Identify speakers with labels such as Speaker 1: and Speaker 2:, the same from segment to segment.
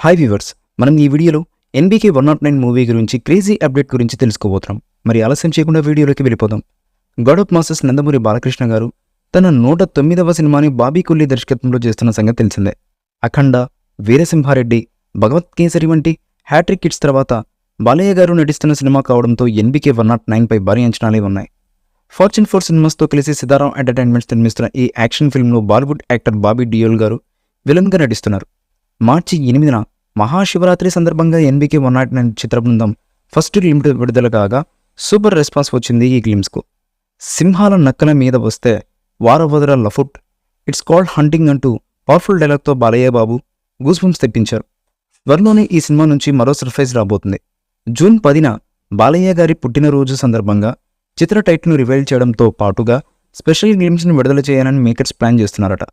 Speaker 1: Hi viewers, మనం ఈ వీడియోలో ఎన్బీకే 109 మూవీ గురించి క్రేజీ అప్డేట్ గురించి తెలుసుకోబోతున్నాం. మరి ఆలస్యం చేయకుండా వీడియోలోకి వెళ్ళిపోదాం. God of masses Nandamuri Balakrishna గారు తన 109వ సినిమాని బాబీ కొల్లి దర్శకత్వంలో చేస్తున్న సంగతి తెలిసిందే. అఖండ, వీరసింహారెడ్డి, భగవత్ కేసరి వంటి హ్యాట్రిక్ హిట్స్ తర్వాత బాలయ్య గారు నటిస్తున్న సినిమా కావడంతో ఎన్బీకే 109 పై భారీ అంచనాలే ఉన్నాయి. ఫార్చ్యూన్ 4 సినిమాస్తో కలిసి సితారాం ఎంటర్టైన్మెంట్స్ నిర్మిస్తున్న ఈ యాక్షన్ ఫిల్మ్లో బాలీవుడ్ యాక్టర్ బాబీ డియోల్ గారు విలన్గా నటిస్తున్నారు. మార్చి 8న మహాశివరాత్రి సందర్భంగా ఎన్బీకే 109 చిత్ర బృందం ఫస్ట్ గ్లింప్ విడుదల కాగా సూపర్ రెస్పాన్స్ వచ్చింది ఈ గ్లిమ్స్కు. సింహాల నక్కల మీద వస్తే వారవదర లఫుట్, ఇట్స్ కాల్డ్ హంటింగ్ అంటూ పవర్ఫుల్ డైలాగ్తో బాలయ్య బాబు గూస్బంప్స్ తెప్పించారు. త్వరలోనే ఈ సినిమా నుంచి మరో సర్ప్రైజ్ రాబోతుంది. జూన్ 10న బాలయ్య గారి పుట్టినరోజు సందర్భంగా చిత్ర టైటిల్ను రివైల్ చేయడంతో పాటుగా స్పెషల్ గ్లిమ్స్ను విడుదల చేయాలని మేకర్స్ ప్లాన్ చేస్తున్నారట.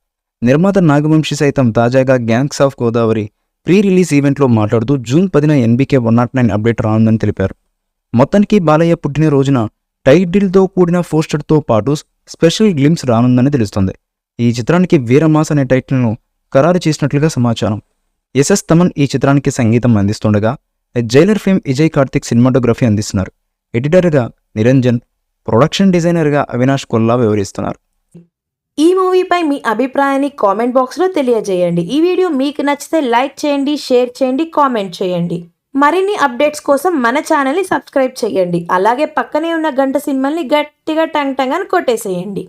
Speaker 1: నిర్మాత నాగవంశీ సైతం తాజాగా gangs of Godavari pre release ఈవెంట్లో మాట్లాడుతూ జూన్ 10న ఎన్బీకే 109 అప్డేట్ రానుందని తెలిపారు. మొత్తానికి బాలయ్య పుట్టినరోజున టైటిల్తో కూడిన పోస్టర్తో పాటు స్పెషల్ గ్లిమ్స్ రానుందని తెలుస్తోంది. ఈ చిత్రానికి వీరమాస్ అనే టైటిల్ను ఖరారు చేసినట్లుగా సమాచారం. ఎస్ఎస్ తమన్ ఈ చిత్రానికి సంగీతం అందిస్తుండగా Jailer fame Vijay Karthik cinematography అందిస్తున్నారు. ఎడిటర్గా నిరంజన్, ప్రొడక్షన్ డిజైనర్గా అవినాష్ కొల్లా వ్యవహరిస్తున్నారు.
Speaker 2: ఈ మూవీపై మీ అభిప్రాయాన్ని కామెంట్ బాక్స్లో తెలియజేయండి. ఈ వీడియో మీకు నచ్చితే లైక్ చేయండి, షేర్ చేయండి, కామెంట్ చేయండి. మరిన్ని అప్డేట్స్ కోసం మన ఛానల్ని సబ్స్క్రైబ్ చేయండి. అలాగే పక్కనే ఉన్న గంట సింబల్ని గట్టిగా టంగ్ టంగ్ అని కొట్టేసేయండి.